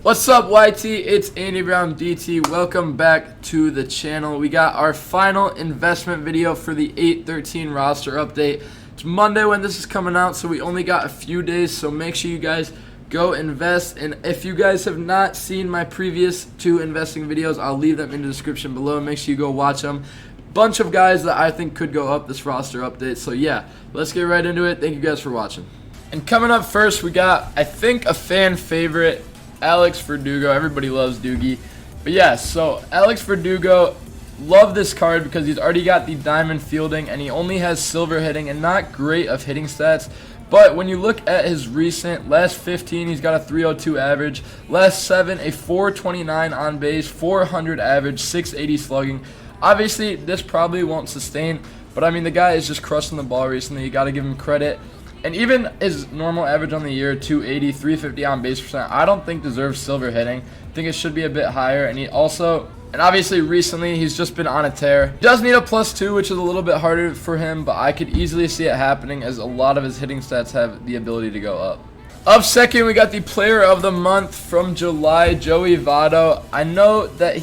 What's up, YT? It's Andy Brown DT. Welcome back to the channel. We got our final investment video for the 8-13 roster update. It's Monday when this is coming out, so we only got a few days, so make sure you guys go invest. And if you guys have not seen my previous two investing videos, I'll leave them in the description below. Make sure you go watch them. Bunch of guys that I think could go up this roster update. So yeah, let's get right into it. Thank you guys for watching. And coming up first, we got, I think, a fan favorite, Alex Verdugo. Everybody loves Doogie. But yeah, so Alex Verdugo, love this card because he's already got the diamond fielding and he only has silver hitting and not great of hitting stats. But when you look at his recent last 15, he's got a 302 average. Last 7, a 429 on base, 400 average, 680 slugging. Obviously, this probably won't sustain, but I mean, the guy is just crushing the ball recently. You got to give him credit. And even his normal average on the year, 280, 350 on base percent, I don't think deserves silver hitting. I think it should be a bit higher. And he also, and obviously recently, he's just been on a tear. He does need a +2, which is a little bit harder for him, but I could easily see it happening as a lot of his hitting stats have the ability to go up. Up second, we got the player of the month from July, Joey Votto. I know that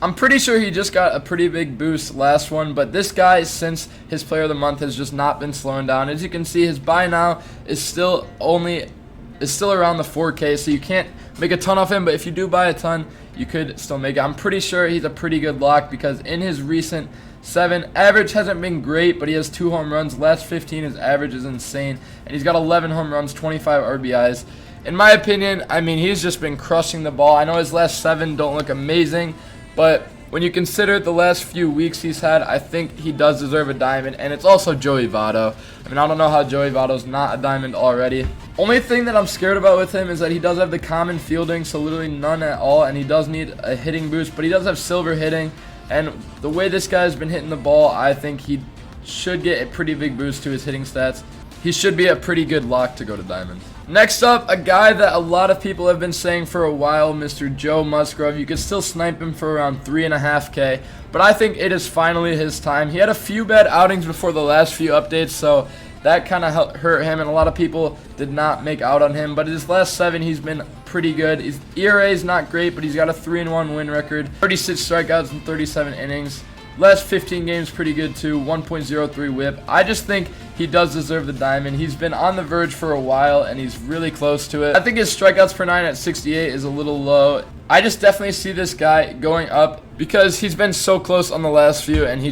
I'm pretty sure he just got a pretty big boost last one, but this guy, since his player of the month, has just not been slowing down. As you can see, his buy now is still around the 4K, so you can't make a ton off him, but if you do buy a ton, you could still make it. I'm pretty sure he's a pretty good lock because in his recent 7, average hasn't been great, but he has 2 home runs. Last 15, his average is insane, and he's got 11 home runs, 25 RBIs. In my opinion, I mean, he's just been crushing the ball. I know his last 7 don't look amazing, but when you consider the last few weeks he's had, I think he does deserve a diamond, and it's also Joey Votto. I mean, I don't know how Joey Votto's not a diamond already. Only thing that I'm scared about with him is that he does have the common fielding, so literally none at all, and he does need a hitting boost, but he does have silver hitting, and the way this guy's been hitting the ball, I think he should get a pretty big boost to his hitting stats. He should be a pretty good lock to go to diamond. Next up, a guy that a lot of people have been saying for a while, Mr. Joe Musgrove. You could still snipe him for around 3.5K, but I think it is finally his time. He had a few bad outings before the last few updates, so that kind of hurt him, and a lot of people did not make out on him. But in his last 7, he's been pretty good. His ERA is not great, but he's got a 3-1 win record, 36 strikeouts in 37 innings. Last 15 games pretty good too, 1.03 whip. I just think he does deserve the diamond. He's been on the verge for a while and he's really close to it. I think his strikeouts per 9 at 68 is a little low. I just definitely see this guy going up because he's been so close on the last few, and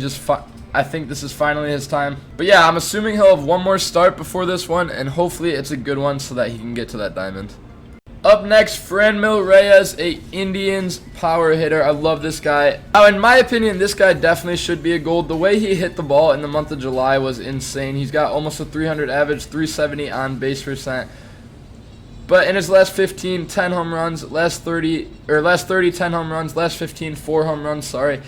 I think this is finally his time. But yeah, I'm assuming he'll have one more start before this one, and hopefully it's a good one so that he can get to that diamond. Up next, MillReyes, a Indians power hitter. I love this guy. Now, in my opinion, this guy definitely should be a gold. The way he hit the ball in the month of July was insane. He's got almost a 300 average, 370 on base percent. But in his last 15, 10 home runs. Last 30, 10 home runs. Last 15, 4 home runs, sorry.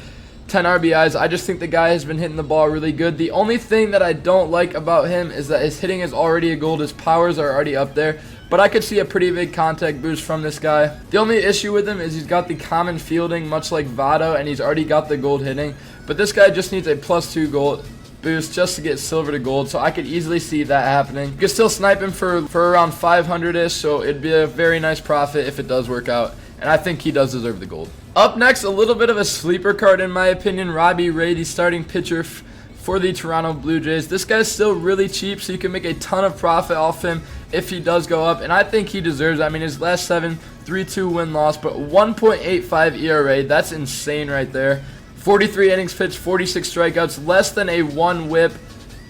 10 RBIs. I just think the guy has been hitting the ball really good. The only thing that I don't like about him is that his hitting is already a gold. His powers are already up there. But I could see a pretty big contact boost from this guy. The only issue with him is he's got the common fielding, much like Votto, and he's already got the gold hitting. But this guy just needs a +2 gold boost just to get silver to gold, so I could easily see that happening. You could still snipe him for around 500-ish, so it'd be a very nice profit if it does work out. And I think he does deserve the gold. Up next, a little bit of a sleeper card in my opinion, Robbie Ray, the starting pitcher for the Toronto Blue Jays. This guy's still really cheap, so you can make a ton of profit off him if he does go up, and I think he deserves it. I mean, his last 7, 3-2 win-loss, but 1.85 ERA, that's insane right there. 43 innings pitched, 46 strikeouts, less than a 1 whip,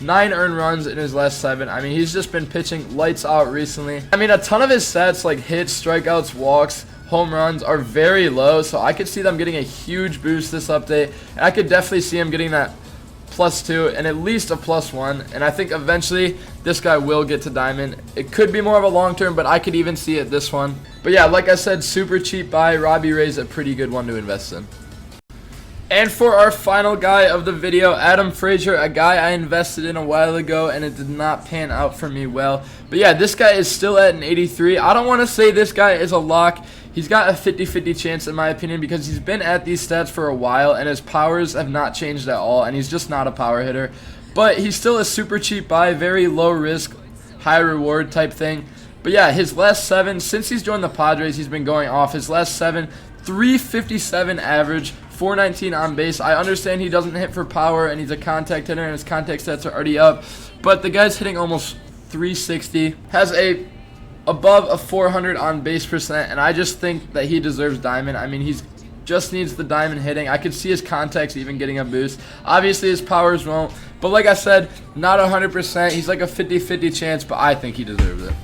9 earned runs in his last 7. I mean, he's just been pitching lights out recently. I mean, a ton of his stats like hits, strikeouts, walks, home runs are very low, so I could see them getting a huge boost this update, and I could definitely see him getting that +2 and at least a +1, and I think eventually this guy will get to diamond. It could be more of a long term, but I could even see it this one. But yeah, like I said, super cheap buy. Robbie Ray's a pretty good one to invest in. And for our final guy of the video, Adam Frazier, a guy I invested in a while ago and it did not pan out for me well. But yeah, this guy is still at an 83. I don't want to say this guy is a lock. He's got a 50-50 chance in my opinion because he's been at these stats for a while and his powers have not changed at all, and he's just not a power hitter. But he's still a super cheap buy, very low risk, high reward type thing. But But yeah, his last 7, since he's joined the Padres, he's been going off. His last 7, 357 average, 419 on base. I understand he doesn't hit for power and he's a contact hitter and his contact stats are already up, but the guy's hitting almost 360, has above a 400 on base percent, and I just think that he deserves diamond. I mean, he's just needs the diamond hitting. I could see his contacts even getting a boost. Obviously, his powers won't, but like I said, not 100%. He's like a 50-50 chance, but I think he deserves it.